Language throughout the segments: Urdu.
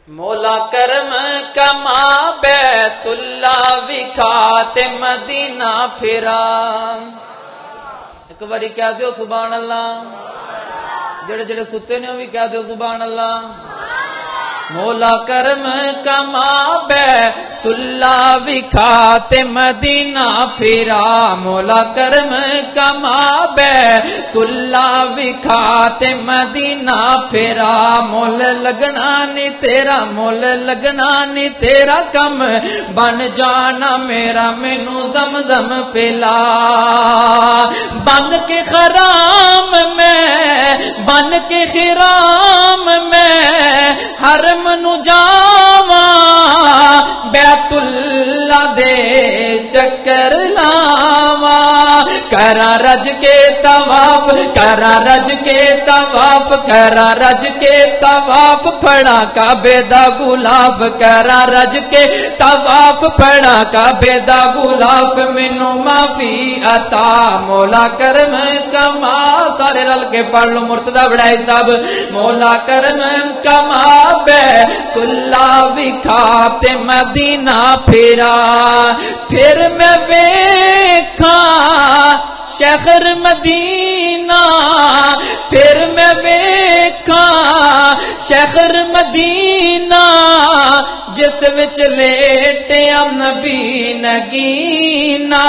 مولا کرم کما بیت اللہ وکھا تے مدینہ پھرا. ایک باری کہہ دیو سبحان اللہ. جڑے جڑے ستے نے وہ بھی کہہ دیو سبحان اللہ. مولا کرم کما بیت اللہ وکھا تے مدینہ پھرا. مولا کرم کما بیت اللہ وکھا تے مدینہ پھرا. مول لگنا نہیں تیرا مول لگنا نہیں تیرا کم بن جانا میرا مینوں زمزم پلا. بن کے خرام میں بن کے خرام میں حرم نو جاواں بیت اللہ دے چکر لاواں. کرا رج کے طواف کرا رج کے طواف کرا رج کے طواف پھڑا کعبے دا غلاف. کرا رج کے طواف پھڑا کعبے دا غلاف. مینوں معافی عطا مولا کرم کما. سارے رل کے پڑھ لو مرتضی بڑائی صاحب. مولا کرم کما بیت اللہ وکھا تے مدینہ پھرا. پھر میں ویکھاں شہر مدینہ پھر میں ویکھاں شہر مدینہ جس وچ لیٹیا نبی نگینا.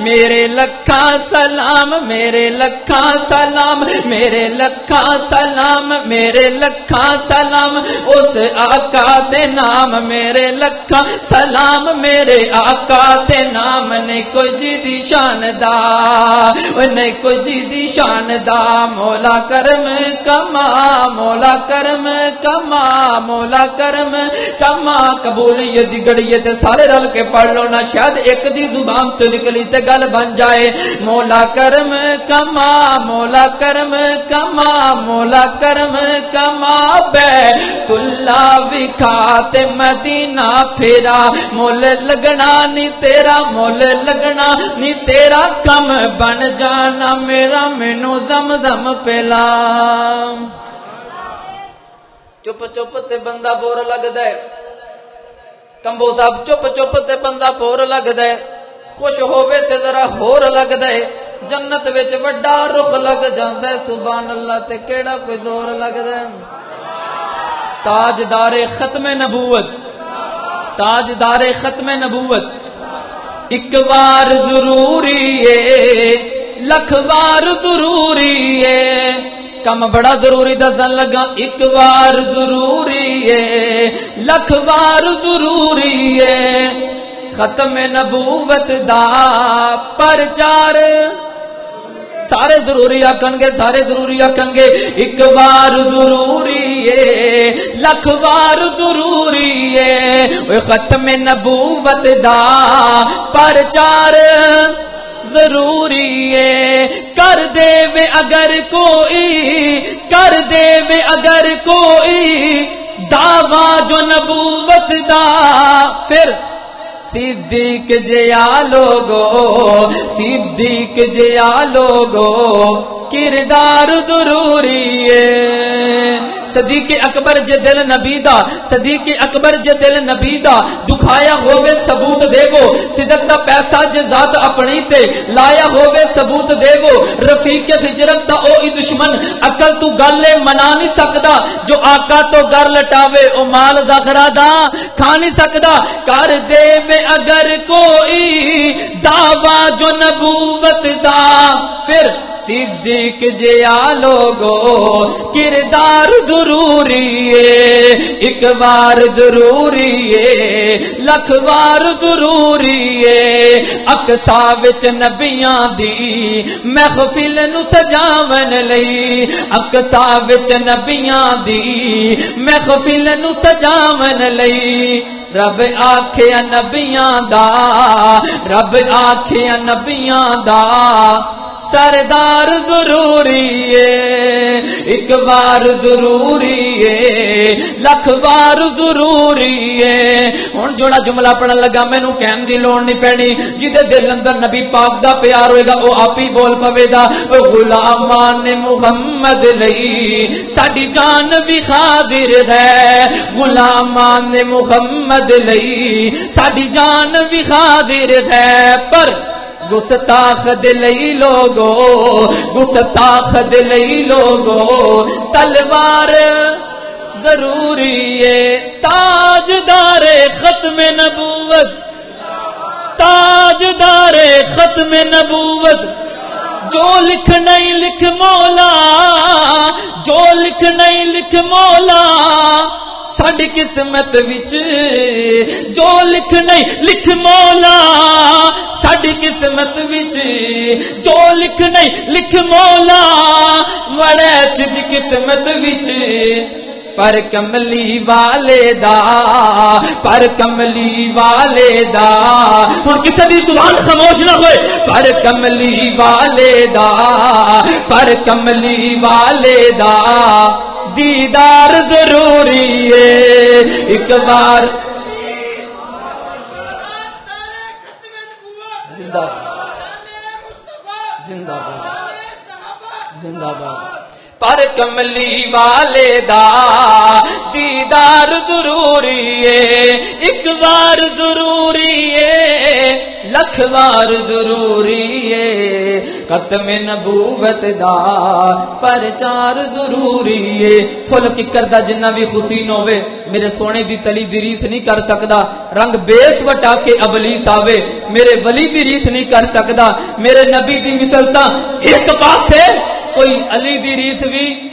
میرے لکھاں سلام میرے لکھاں سلام میرے لکھاں سلام میرے لکھاں سلام اس آقا دے نام. میرے لکھاں سلام میرے آقا دے نام. نہیں کوئی جی دی شان دا نہیں کوئی جی دی شان دا. مولا کرم کما مولا کرم کما مولا کرم کما. قبولیت دی گڑی تے سارے رل کے پڑھ لو نا. شاید ایک دی زبان تو نکلی تے گل بن جائے. مولا کرم کما مولا کرم کما مولا کرم کما بیت اللہ وکھا تے مدینہ پھرا. مول لگنا نہیں تیرا مول لگنا نہیں تیرا کم بن جانا میرا مینوں زمزم پلا. چپ چپ تے بندہ بور لگدا ہے. کمبو صاحب چپ چپ تے بندہ بور لگدا ہے. خوش ہووے تے ذرا ہور لگدا ہے. جنت وچ وڈا رخ لگ جاندا ہے. سبحان اللہ تے کیڑا کوئی زور لگدا ہے. تاجدار ختم نبوت تاجدار ختم نبوت. ایک بار ضروری ہے لکھ بار ضروری ہے. کم بڑا ضروری دسن لگا. ایک بار ضروری ہے لکھ بار ضروری ہے. ختم نبوت دا پرچار سارے ضروری آکھن گے سارے ضروری آکھن گے. ایک بار ضروری ہے لکھ بار ضروری ہے. ختم نبوت دا پرچار ضروری ہے. کر دے وے اگر کوئی کر دے وے اگر کوئی دعویٰ جو نبوت دا. پھر صدیق جیا لوگو صدیق جیا لوگو کردار ضروری ہے. صدیق اکبر جے دل نبی دا صدیق اکبر جے دل نبی دا دکھایا ہووے ثبوت دیو. صدق دا پیسہ جے ذات اپنی تے لایا ہووے ثبوت دیو. رفیق ہجرت دا او ای دشمن عقل تو گلے منا نہیں سکدا. جو آقا تو گر لٹاوے او مال زخرا دا کھا نہیں سکدا. کر دے میں اگر کوئی دعویٰ جو نبوت دا. پھر صدیق جیا لوگو کردار ضروری ہے. ایک بار ضروری ہے لکھ بار ضروری ہے. اقصا وچ نبیاں دی محفل نو سجاون لئی اقصا وچ نبیاں دی محفل نو سجاون لئی. رب آکھیا نبیاں دا رب آکھیا نبیاں دا سردار ضروری ہے، ایک بار ضروری ہے، لکھ بار ضروری ہے۔ ہن جوڑا جملہ پڑھن لگا مینوں کہن دی لوڑ نہیں پینی، جدے دل اندر نبی پاک دا پیار ہوئے گا وہ آپ ہی بول پوے گا۔ غلامان محمد لئی ساڈی جان بھی حاضر ہے، غلامان محمد لئی ساڈی جان بھی حاضر ہے، پر گستاخ دلئی لوگو، گستاخ دلئی لوگو تلوار ضروری ہے۔ تاجدار ختم نبوت، تاجدار ختم نبوت، جو لکھ نہیں لکھ مولا، جو لکھ نہیں لکھ مولا ساڈی قسمت وچ، جو لکھ نہیں لکھ مولا ساڈی قسمت وچ، جو لکھ نہیں لکھ مولا وڑے چ قسمت وچ، پر کملی والے دا، پر کملی والے دا، ہن کسے دی زبان خاموش نہ ہوئے، پر کملی والے دا، پر کملی والے دا دیدار ضروری ہے، ایک بار زندہ زندہ باد زندہ باد، پر کملی والے دا دیدار ضروری ہے، ایک بار ضروری ہے، لکھ بار ضروری ہے، ختم نبوت دا پرچار ضروری ہے۔ پھل ککر دا جنہ بھی حسین ہوئے میرے سونے دی تلی دی ریس نہیں کر سکدا، رنگ بیس وٹا کے ابلیس آوے میرے ولی دی ریس نہیں کر سکدا، میرے نبی دی مثل تاں ایک پاسے کوئی علی دی ریس بھی